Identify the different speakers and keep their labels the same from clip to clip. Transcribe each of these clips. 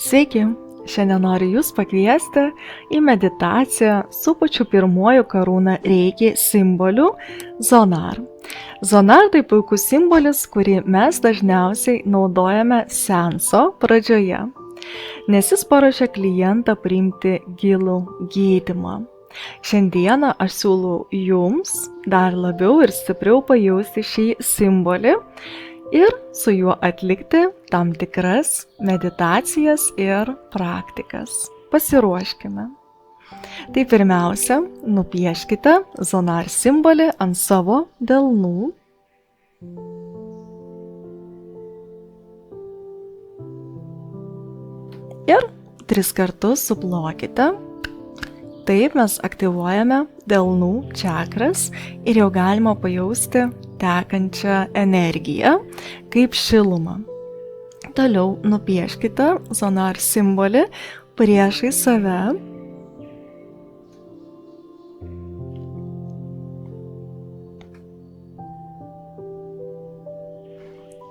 Speaker 1: Sveiki! Šiandien noriu Jūs pakviesti į meditaciją su pačiu pirmuoju karūną reiki simboliu Zonar. Zonar tai puikus simbolis, kurį mes dažniausiai naudojame seanso pradžioje, nes jis paruošia klientą priimti gilų gydymą. Šiandieną aš siūlau Jums dar labiau ir stipriau pajausti šį simbolį ir su juo atlikti tam tikras meditacijas ir praktikas. Pasiruoškime. Tai pirmiausia, nupieškite Zonar simbolį ant savo delnų. Ir 3 kartus suplokite. Taip mes aktyvuojame delnų čakras ir jau galima pajausti tekančią energiją kaip šilumą. Toliau nupieškite Zonar simbolį priešais save.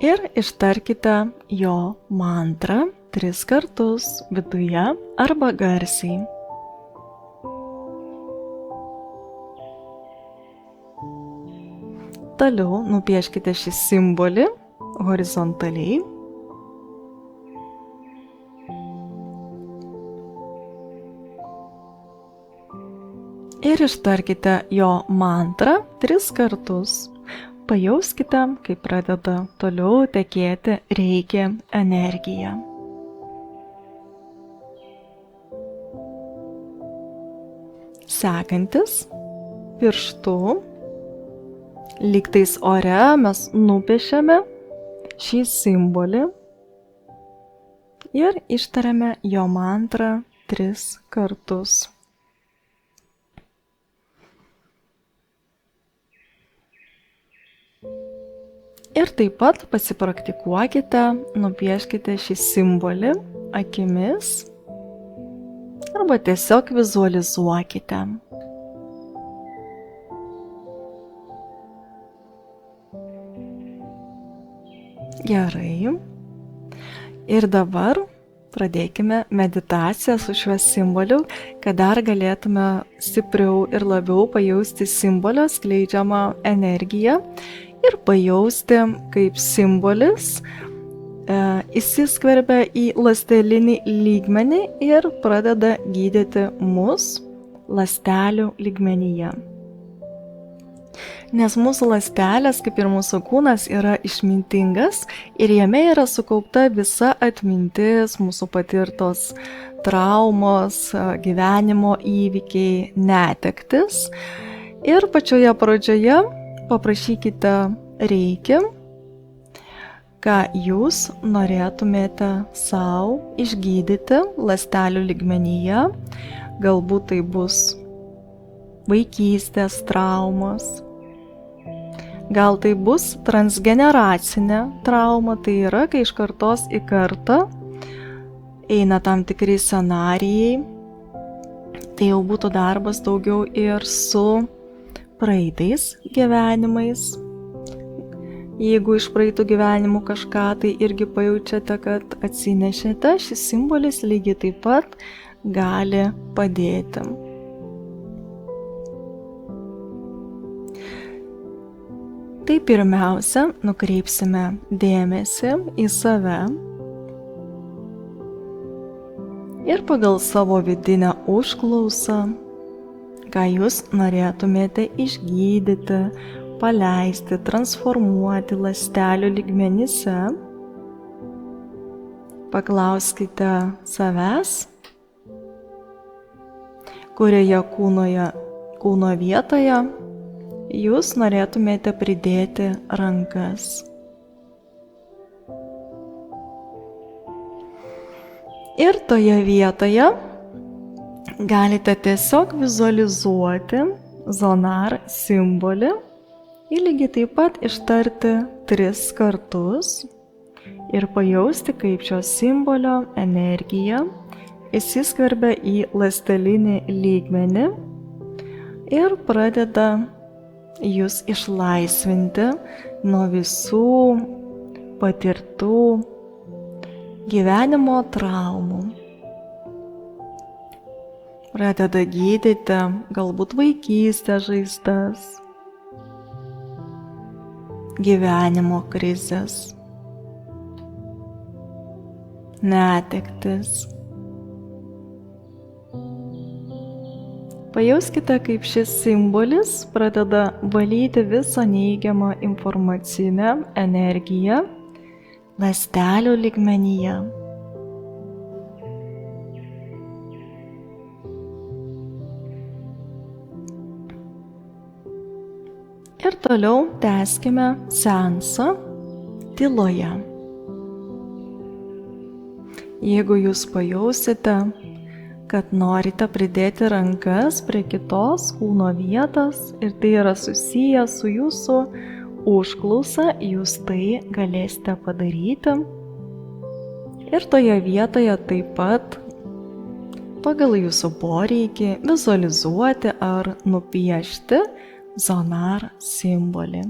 Speaker 1: Ir ištarkite jo mantrą 3 kartus viduje arba garsiai. Toliau nupieškite šį simbolį horizontaliai. Ir ištarkite jo mantrą 3 kartus. Pajauskite, kaip pradeda toliau tekėti reiki energija. Sekantis pirštu. Lygtais ore mes nupiešiame šį simbolį ir ištariame jo mantrą 3 kartus. Ir taip pat pasipraktikuokite, nupieškite šį simbolį akimis arba tiesiog vizualizuokite. Gerai. Ir dabar pradėkime meditaciją su šiuo simboliu, kad dar galėtume stipriau ir labiau pajausti simbolio skleidžiamą energiją ir pajausti, kaip simbolis įsiskverbia į ląstelinį lygmenį ir pradeda gydyti mus ląstelių lygmenyje. Nes mūsų ląstelės, kaip ir mūsų kūnas, yra išmintingas ir jame yra sukaupta visa atmintis, mūsų patirtos traumos, gyvenimo įvykiai, netektis. Ir pačioje pradžioje paprašykite reiki, ką jūs norėtumėte sau išgydyti ląstelių lygmenyje. Galbūt tai bus vaikystės traumos. Gal tai bus transgeneracinė trauma, tai yra, kai iš kartos į kartą eina tam tikri scenarijai. Tai jau būtų darbas daugiau ir su praeitais gyvenimais. Jeigu iš praeitų gyvenimų kažką tai irgi pajaučiate, kad atsinešėte, šis simbolis lygiai taip pat gali padėti. Tai pirmiausia, nukreipsime dėmesį į save ir pagal savo vidinę užklausą, ką jūs norėtumėte išgydyti, paleisti, transformuoti ląstelių lygmenyse, paklauskite savęs, kurioje kūno vietoje jūs norėtumėte pridėti rankas. Ir toje vietoje galite tiesiog vizualizuoti Zonar simbolį ir lygiai taip pat ištarti 3 kartus ir pajausti, kaip šio simbolio energija įsiskverbia į ląstelinį lygmenį ir pradeda jūs išlaisvinti nuo visų patirtų gyvenimo traumų. Pradeda gydyti galbūt vaikystės žaizdas, gyvenimo krizės, netektis. Pajauskite, kaip šis simbolis pradeda valyti visą neigiamą informacinę energiją ląstelių lygmenyje. Ir toliau tęskime seansą tyloje. Jeigu jūs pajausite, kad norite pridėti rankas prie kitos kūno vietos ir tai yra susiję su jūsų užklausa, jūs tai galėsite padaryti. Ir toje vietoje taip pat pagal jūsų poreikį vizualizuoti ar nupiešti zonar simbolį.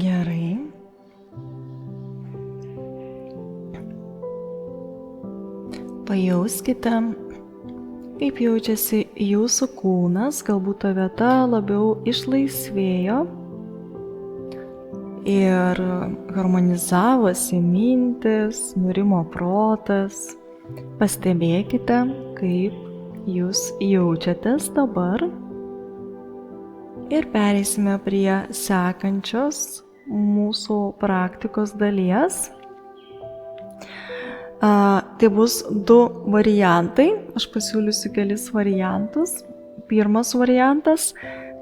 Speaker 1: Gerai. Pajauskite, kaip jaučiasi jūsų kūnas, galbūt ta vieta labiau išlaisvėjo ir harmonizavosi mintis, nurimo protas. Pastebėkite, kaip jūs jaučiatės dabar. Ir pereisime prie sekančios mūsų praktikos dalies. Tai bus 2 variantai, aš pasiūlysiu kelis variantus. Pirmas variantas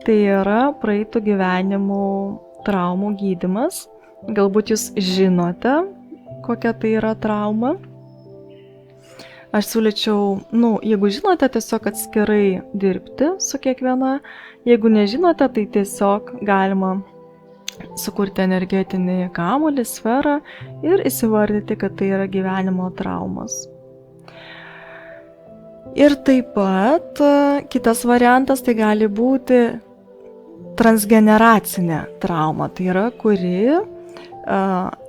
Speaker 1: tai yra praeitų gyvenimų traumų gydymas. Galbūt jūs žinote, kokia tai yra trauma. Aš siūlyčiau, jeigu žinote, tiesiog atskirai dirbti su kiekviena. Jeigu nežinote, tai tiesiog galima sukurti energetinį kamuolį, sferą ir įsivardyti, kad tai yra gyvenimo traumos. Ir taip pat kitas variantas tai gali būti transgeneracinė trauma, tai yra kuri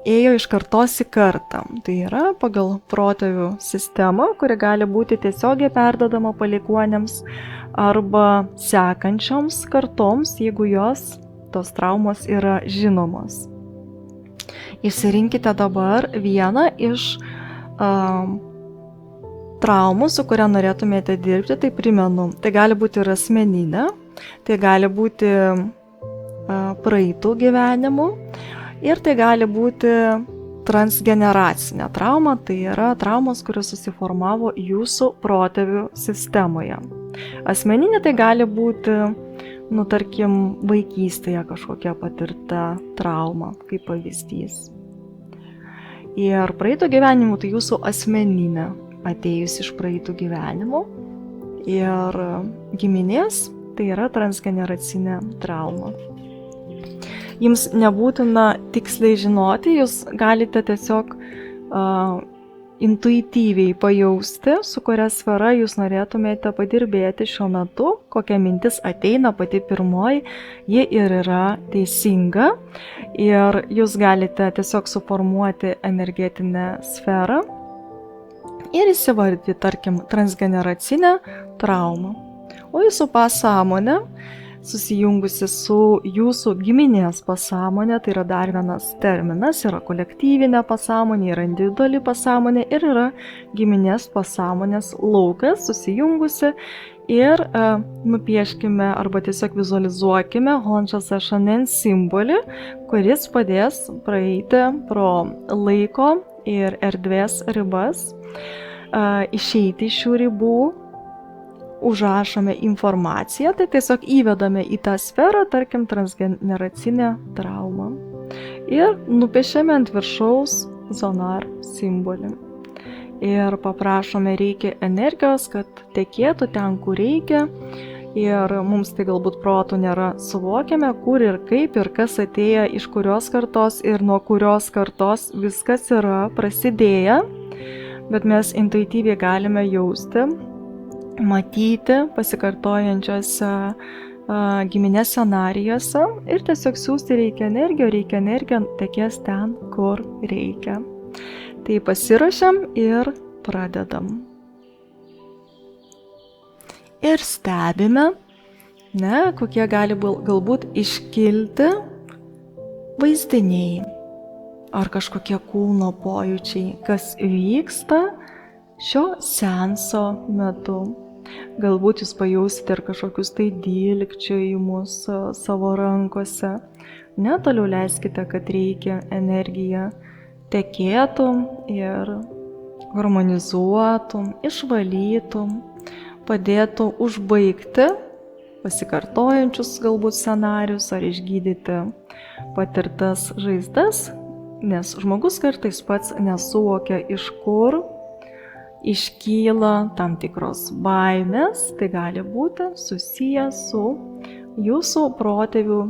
Speaker 1: ėjo iš kartos į kartą. Tai yra pagal protėvių sistemą, kuri gali būti tiesiogiai perdodama palikuoniams arba sekančioms kartoms, jeigu tos traumos yra žinomos. Išsirinkite dabar vieną iš traumų, su kuria norėtumėte dirbti. Tai primenu, tai gali būti ir asmeninė, tai gali būti praeitų gyvenimų ir tai gali būti transgeneracinė trauma, tai yra traumos, kurios susiformavo jūsų protėvių sistemoje. Asmeninė tai gali būti, tarkim, vaikystėje kažkokia patirta trauma, kaip pavyzdys. Ir praeitų gyvenimų tai jūsų asmeninė, atėjus iš praeitų gyvenimų. Ir giminės tai yra transgeneracinė trauma. Jums nebūtina tiksliai žinoti, jūs galite tiesiog intuityviai pajausti, su kuria sfera jūs norėtumėte padirbėti šiuo metu, kokia mintis ateina pati pirmoji, ji ir yra teisinga. Ir jūs galite tiesiog suformuoti energetinę sferą ir įsivardyti, tarkim, transgeneracinę traumą. O jūsų pasąmonė, susijungusi su jūsų giminės pasąmonė, tai yra dar vienas terminas, yra kolektyvinė pasąmonė, yra individuali pasąmonė ir yra giminės pasąmonės laukas susijungusi ir nupieškime arba tiesiog vizualizuokime Honšas Ešanen simbolį, kuris padės praeiti pro laiko ir erdvės ribas, išeiti iš šių ribų. Užrašome informaciją, tai tiesiog įvedame į tą sferą, tarkim, transgeneracinę traumą. Ir nupiešiame ant viršaus zonar simbolį. Ir paprašome reikia energijos, kad tekėtų ten, kur reikia. Ir mums tai galbūt protų nėra suvokiame, kur ir kaip ir kas atėjo iš kurios kartos ir nuo kurios kartos viskas yra prasidėję. Bet mes intuityviai galime jausti, matyti pasikartojančiose giminės scenarijuose ir tiesiog siųsti reikia energiją tekės ten, kur reikia. Tai pasiruošiam ir pradedam. Ir stebime, kokie gali galbūt iškilti vaizdiniai ar kažkokie kūno pojūčiai, kas vyksta šio seanso metu. Galbūt jūs pajausite ir kažkokius tai dilgčiojimus savo rankose. Toliau leiskite, kad reikia energija tekėtų ir harmonizuotų, išvalytų, padėtų užbaigti pasikartojančius galbūt scenarius ar išgydyti patirtas žaizdas, nes žmogus kartais pats nesuvokia, iš kur iškyla tam tikros baimės, tai gali būti susiję su jūsų protėvių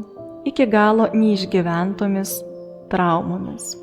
Speaker 1: iki galo neišgyventomis traumomis.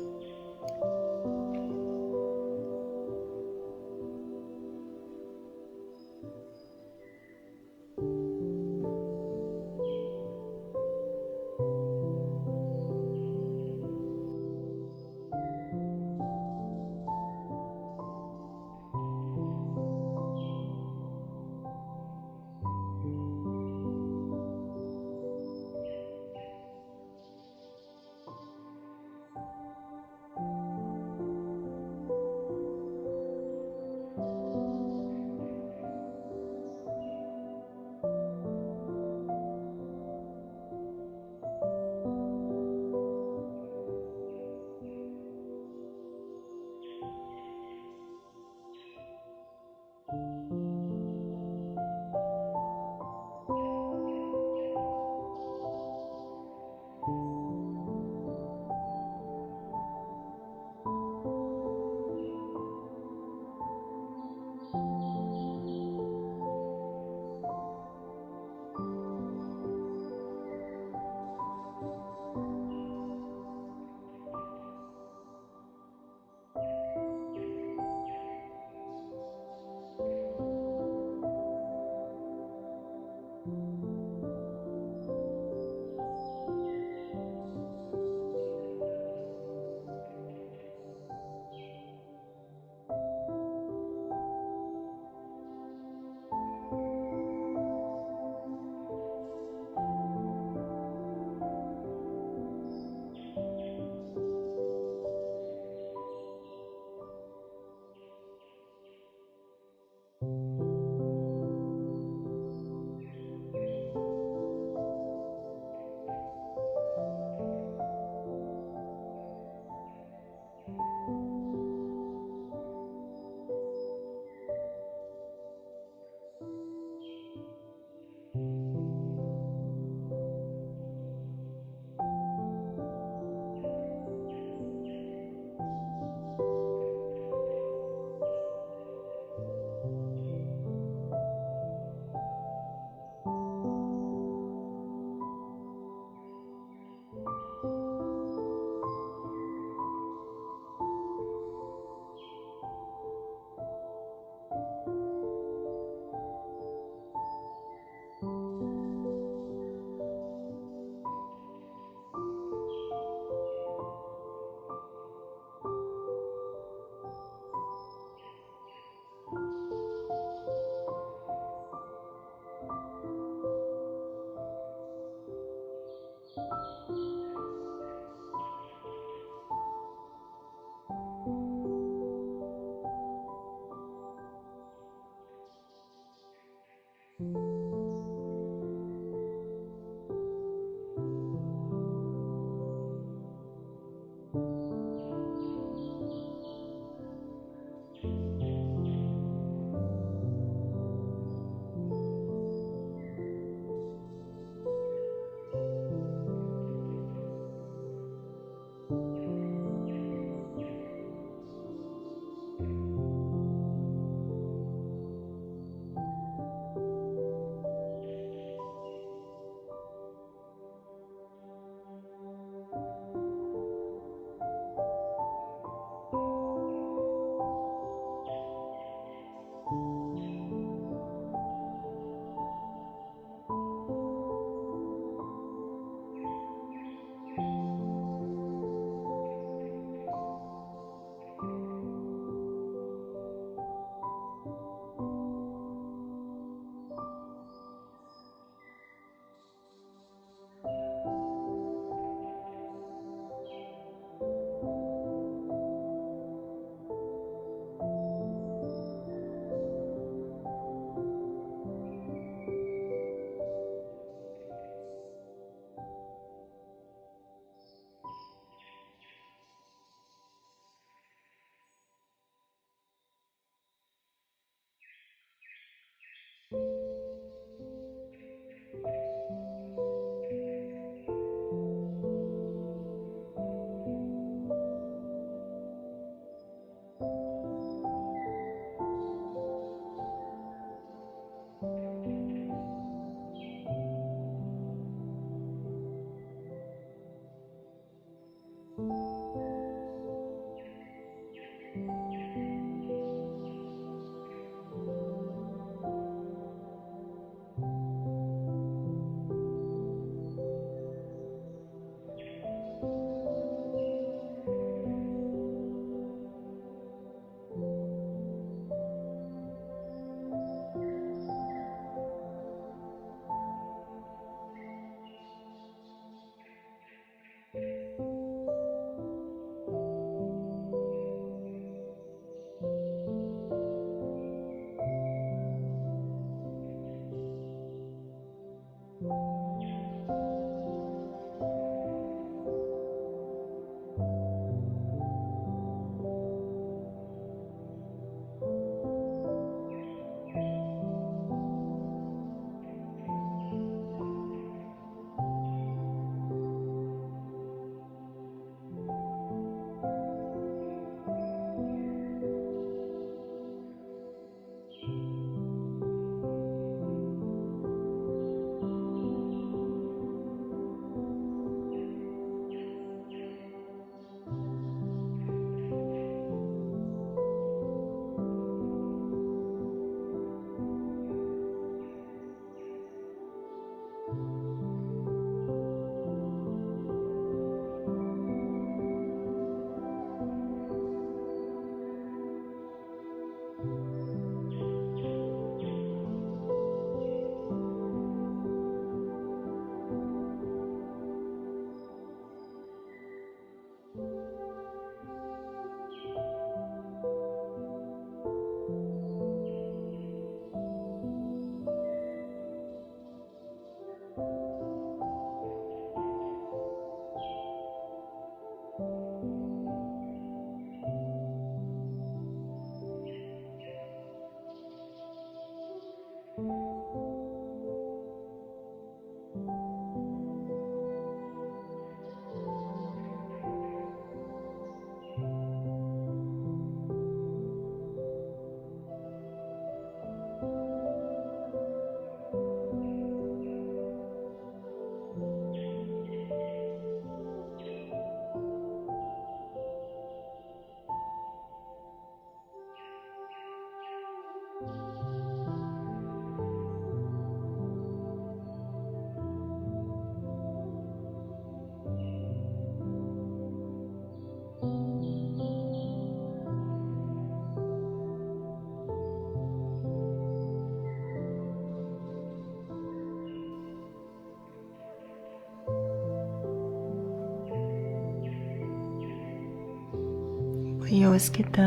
Speaker 1: Pajauskite,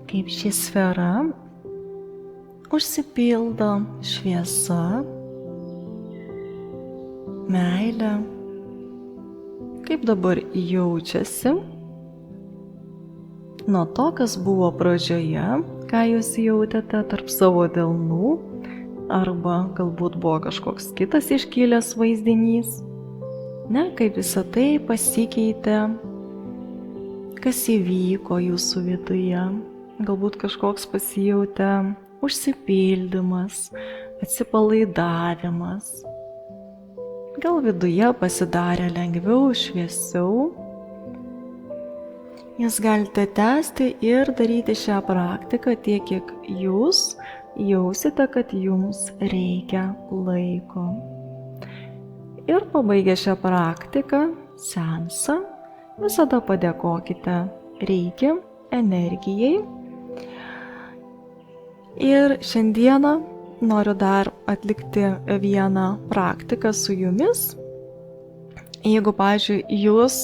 Speaker 1: kaip ši sfera užsipildo šviesa, meilė, kaip dabar jaučiasi nuo to, kas buvo pradžioje, ką jūs jautėte tarp savo delnų, arba galbūt buvo kažkoks kitas iškilęs vaizdinys, kaip visą tai pasikeitė, kas įvyko jūsų viduje, galbūt kažkoks pasijautė užsipildymas, atsipalaidavimas. Gal viduje pasidarė lengviau, šviesiau. Jūs galite tęsti ir daryti šią praktiką tiek, kiek jūs jausite, kad jums reikia laiko. Ir pabaigę šią praktiką, seansą, visada padėkokite Reiki energijai. Ir šiandieną noriu dar atlikti vieną praktiką su jumis. Jeigu, pavyzdžiui, jūs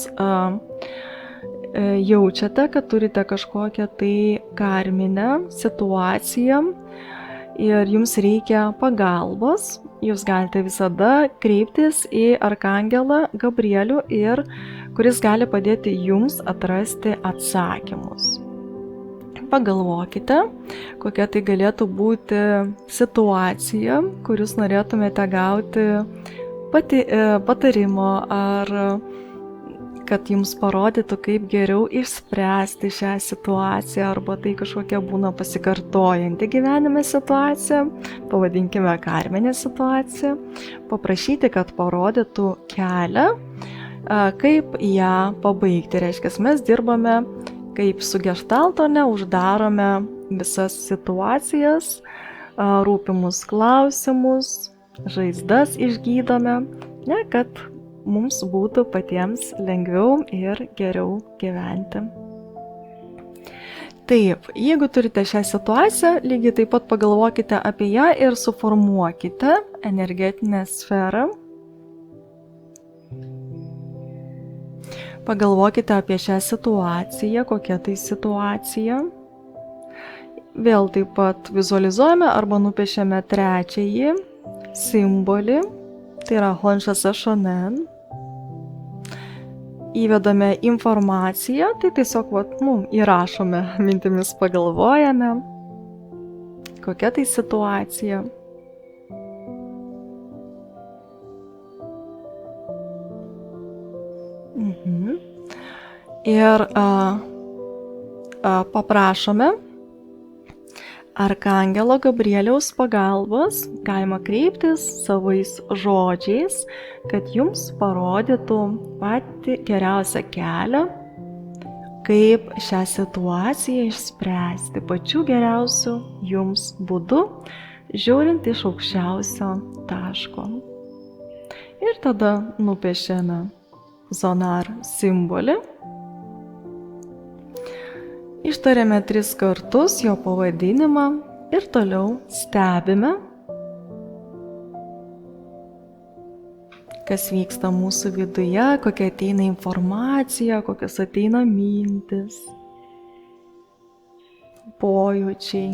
Speaker 1: jaučiate, kad turite kažkokią tai karminę situaciją ir jums reikia pagalbos, jūs galite visada kreiptis į Arkangelą Gabrielių, kuris gali padėti jums atrasti atsakymus. Pagalvokite, kokia tai galėtų būti situacija, kur jūs norėtumėte gauti patarimo ar kad jums parodytų, kaip geriau išspręsti šią situaciją, arba tai kažkokia būna pasikartojanti gyvenime situacija, pavadinkime karminę situaciją, paprašyti, kad parodytų kelią, kaip ją pabaigti. Reiškia, mes dirbame kaip su geštalto, uždarome visas situacijas, rūpimus klausimus, žaizdas išgydome, kad mums būtų patiems lengviau ir geriau gyventi. Taip, jeigu turite šią situaciją, lygiai taip pat pagalvokite apie ją ir suformuokite energetinę sferą. Pagalvokite apie šią situaciją, kokia tai situacija. Vėl taip pat vizualizuojame arba nupiešiame trečiąjį simbolį, tai yra Honshasa Shonen. Įvedame informaciją, tai tiesiog įrašome, mintimis pagalvojame, kokia tai situacija. Ir paprašome Arkangelo Gabrieliaus pagalbos, galima kreiptis savais žodžiais, kad jums parodytų patį geriausią kelią, kaip šią situaciją išspręsti pačiu geriausiu jums būdu, žiūrint iš aukščiausio taško. Ir tada nupiešiame Zonar simbolį. Ištariame 3 kartus jo pavadinimą ir toliau stebime, kas vyksta mūsų viduje, kokia ateina informacija, kokios ateina mintis, pojūčiai.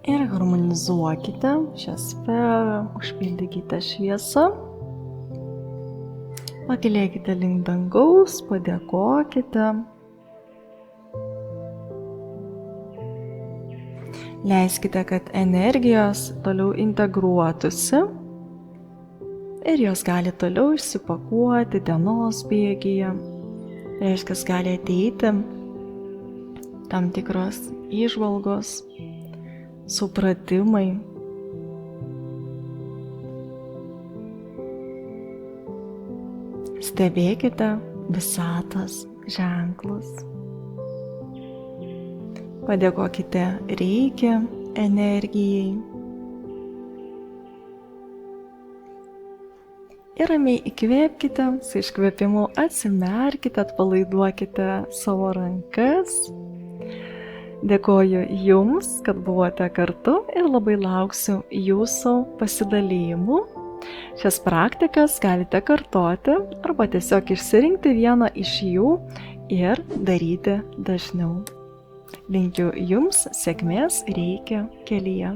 Speaker 1: Ir harmonizuokite šią sferą, užpildykite šviesą. Pakilėkite link dangaus, padėkokite. Leiskite, kad energijos toliau integruotųsi ir jos gali toliau išsipakuoti dienos bėgyje. Reiškia, gali ateiti tam tikros įžvalgos, supratimai. Stebėkite visatos ženklus. Padėkokite reikia energijai. Ir ramiai įkvėpkite, su iškvėpimu atsimerkite, atpalaiduokite savo rankas. Dėkoju Jums, kad buvote kartu ir labai lauksiu Jūsų pasidalymų. Šias praktikas galite kartoti arba tiesiog išsirinkti vieną iš jų ir daryti dažniau. Linkiu Jums sėkmės reikia kelyje.